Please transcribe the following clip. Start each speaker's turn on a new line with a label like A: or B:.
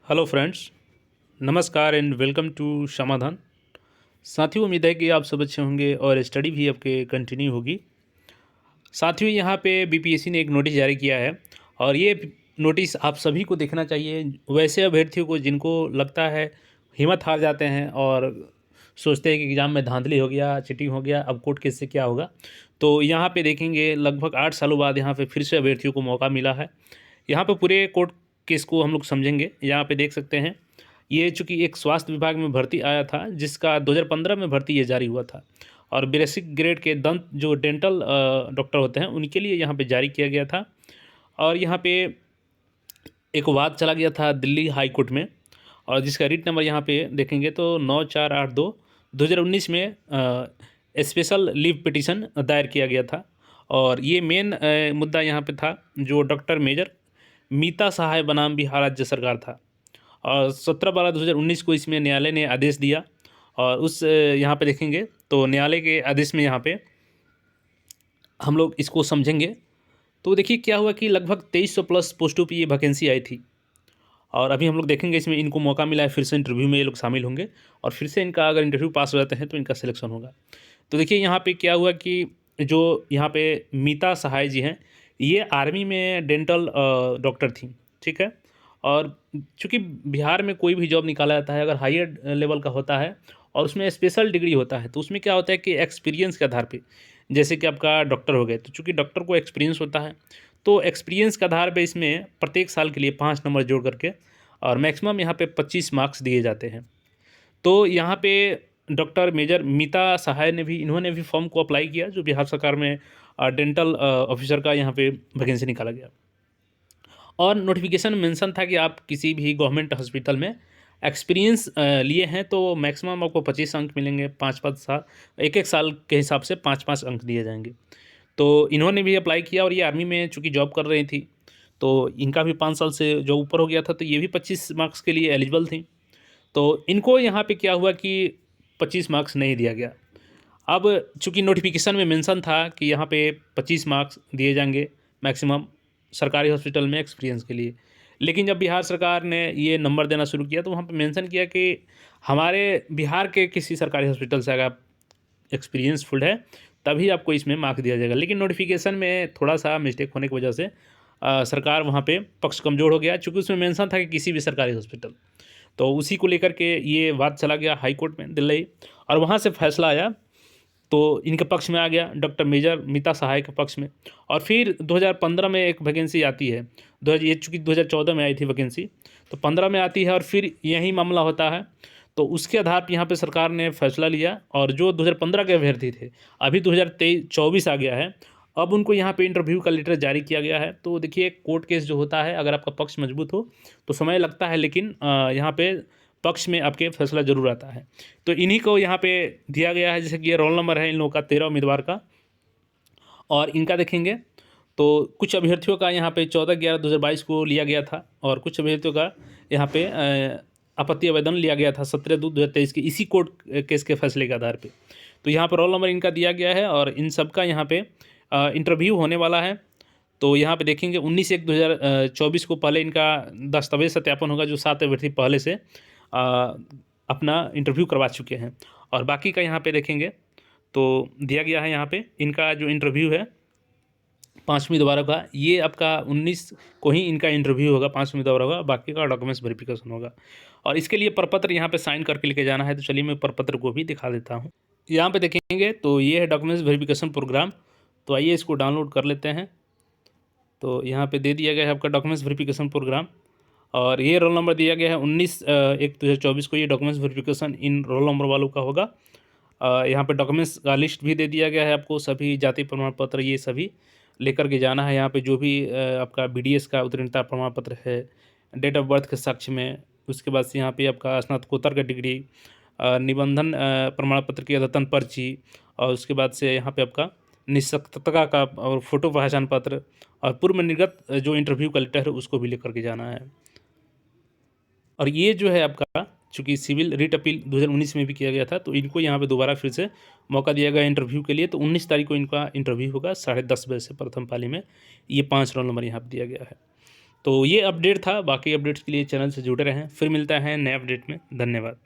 A: Hello friends, नमस्कार and welcome to समाधान। साथियों, उम्मीद है कि आप सब अच्छे होंगे और स्टडी भी आपके कंटिन्यू होगी। साथियों, यहाँ पे बीपीएससी ने एक नोटिस जारी किया है और ये नोटिस आप सभी को देखना चाहिए। वैसे अभ्यर्थियों को जिनको लगता है, हिम्मत हार जाते हैं और सोचते हैं कि एग्ज़ाम में धांधली हो गया, चीटिंग हो गया, अब कोर्ट केस से क्या होगा। तो यहाँ पे देखेंगे लगभग 8 सालों बाद यहाँ पे फिर से अभ्यर्थियों को मौका मिला है। यहाँ पे पूरे कोर्ट केस को हम लोग समझेंगे। यहाँ पे देख सकते हैं, ये चूँकि एक स्वास्थ्य विभाग में भर्ती आया था जिसका 2015 में भर्ती ये जारी हुआ था और बेसिक ग्रेड के दंत जो डेंटल डॉक्टर होते हैं उनके लिए यहाँ पे जारी किया गया था। और यहाँ पे एक वाद चला गया था दिल्ली हाई कोर्ट में और जिसका रीट नंबर यहाँ पे देखेंगे तो 9482 2019 में स्पेशल लीव पिटीशन दायर किया गया था। और ये मेन मुद्दा यहाँ पे था जो डॉक्टर मेजर मीता सहाय बनाम बिहार राज्य सरकार था। और 17/12/2019 को इसमें न्यायालय ने आदेश दिया और उस यहाँ पे देखेंगे तो न्यायालय के आदेश में यहाँ पे हम लोग इसको समझेंगे। तो देखिए क्या हुआ कि लगभग 2300 प्लस पोस्टों पे ये वैकेंसी आई थी और अभी हम लोग देखेंगे इसमें इनको मौका मिला है, फिर से इंटरव्यू में ये लोग शामिल होंगे और फिर से इनका अगर इंटरव्यू पास हो जाते हैं तो इनका सिलेक्शन होगा। तो देखिए यहाँ पे क्या हुआ कि जो यहाँ पे मीता सहाय जी हैं, ये आर्मी में डेंटल डॉक्टर थी, ठीक है। और चूँकि बिहार में कोई भी जॉब निकाला जाता है अगर हायर लेवल का होता है और उसमें स्पेशल डिग्री होता है तो उसमें क्या होता है कि एक्सपीरियंस के आधार पे, जैसे कि आपका डॉक्टर हो गए तो चूँकि डॉक्टर को एक्सपीरियंस होता है तो एक्सपीरियंस के आधार पे इसमें प्रत्येक साल के लिए 5 नंबर जोड़ करके और मैक्सिमम यहाँ पे 25 मार्क्स दिए जाते हैं। तो यहाँ पे डॉक्टर मेजर मीता सहाय ने भी, इन्होंने भी फॉर्म को अप्लाई किया जो बिहार सरकार में डेंटल ऑफिसर का यहाँ पे वैकेंसी निकाला गया। और नोटिफिकेशन में मेंशन था कि आप किसी भी गवर्नमेंट हॉस्पिटल में एक्सपीरियंस लिए हैं तो मैक्सिमम आपको 25 अंक मिलेंगे। 5-5 साल, एक एक साल के हिसाब से 5-5 अंक दिए जाएंगे। तो इन्होंने भी अप्लाई किया और ये आर्मी में चूँकि जॉब कर रही थी तो इनका भी 5 साल से जो ऊपर हो गया था तो ये भी 25 मार्क्स के लिए एलिजिबल थी। तो इनको यहाँ पे क्या हुआ कि 25 मार्क्स नहीं दिया गया। अब चूँकि नोटिफिकेशन में मेंशन था कि यहाँ पे 25 मार्क्स दिए जाएंगे मैक्सिमम सरकारी हॉस्पिटल में एक्सपीरियंस के लिए, लेकिन जब बिहार सरकार ने ये नंबर देना शुरू किया तो वहाँ पे मेंशन किया कि हमारे बिहार के किसी सरकारी हॉस्पिटल से अगर आप एक्सपीरियंसफुल है तभी आपको इसमें मार्क दिया जाएगा। लेकिन नोटिफिकेशन में थोड़ा सा मिस्टेक होने की वजह से सरकार वहाँ पे पक्ष कमज़ोर हो गया, चूँकि उसमें मेंशन था कि किसी भी सरकारी हॉस्पिटल। तो उसी को लेकर के ये बात चला गया हाई कोर्ट में दिल्ली और वहाँ से फैसला आया तो इनके पक्ष में आ गया, डॉक्टर मेजर मीता सहाय के पक्ष में। और फिर 2015 में एक वैकेंसी आती है, ये चूँकि 2014 में आई थी वैकेंसी, तो 15 में आती है और फिर यही मामला होता है। तो उसके आधार पर यहाँ पे सरकार ने फैसला लिया और जो 2015 के अभ्यर्थी थे, अभी 2023-24 आ गया है, अब उनको यहाँ पे इंटरव्यू का लेटर जारी किया गया है। तो देखिए कोर्ट केस जो होता है अगर आपका पक्ष मजबूत हो तो समय लगता है, लेकिन यहाँ पे पक्ष में आपके फैसला ज़रूर आता है। तो इन्हीं को यहाँ पे दिया गया है, जैसे कि ये रोल नंबर है इन लोगों का 13 उम्मीदवार का। और इनका देखेंगे तो कुछ अभ्यर्थियों का यहाँ पे 14/11/2022 को लिया गया था और कुछ अभ्यर्थियों का यहाँ पे आपत्ति आवेदन लिया गया था 17/2/2023 के इसी कोर्ट केस के फैसले के आधार पे। तो यहाँ पर रोल नंबर इनका दिया गया है और इन सब का यहाँ पे इंटरव्यू होने वाला है। तो यहाँ पे देखेंगे 19/1/2024 को पहले इनका दस्तावेज सत्यापन होगा, जो 7 अभ्यर्थी पहले से अपना इंटरव्यू करवा चुके हैं। और बाकी का यहाँ पे देखेंगे तो दिया गया है यहाँ पे इनका जो इंटरव्यू है 5 उम्मीदवारों का, ये आपका 19 को ही इनका इंटरव्यू होगा, 5 उम्मीदवारों का, बाकी का डॉक्यूमेंट्स वेरिफिकेशन होगा। और इसके लिए प्रपत्र यहाँ पे साइन करके लेके जाना है। तो चलिए मैं प्रपत्र को भी दिखा देता हूँ। यहाँ पे देखेंगे तो ये है डॉक्यूमेंट्स वेरिफिकेशन प्रोग्राम। तो आइए इसको डाउनलोड कर लेते हैं। तो यहाँ पे दे दिया गया है आपका डॉक्यूमेंट्स वेरिफिकेशन प्रोग्राम और ये रोल नंबर दिया गया है 19/1/2024 को। ये documents verification in roll number वालों का होगा। यहाँ पे डॉक्यूमेंट्स का लिस्ट भी दे दिया गया है आपको, सभी जाति प्रमाण पत्र ये सभी लेकर के जाना है। यहाँ पे जो भी आपका BDS का उत्तीर्णता प्रमाण पत्र है, डेट ऑफ बर्थ के साक्ष्य में, उसके बाद से यहाँ पे आपका स्नातकोत्तर का डिग्री, निबंधन प्रमाण पत्र की अद्यतन पर्ची, और उसके बाद से यहाँ पे आपका निःशक्तता का और फोटो पहचान पत्र और पूर्व में निर्गत जो इंटरव्यू का लेटर है उसको भी लेकर के जाना है। और ये जो है आपका, चूँकि सिविल रिट अपील 2019 में भी किया गया था तो इनको यहाँ पे दोबारा फिर से मौका दिया गया इंटरव्यू के लिए। तो 19 तारीख को इनका इंटरव्यू होगा 10:30 बजे से प्रथम पाली में। ये 5 रोल नंबर यहाँ पर दिया गया है। तो ये अपडेट था, बाकी अपडेट्स के लिए चैनल से जुड़े रहें। फिर मिलता है नए अपडेट में। धन्यवाद।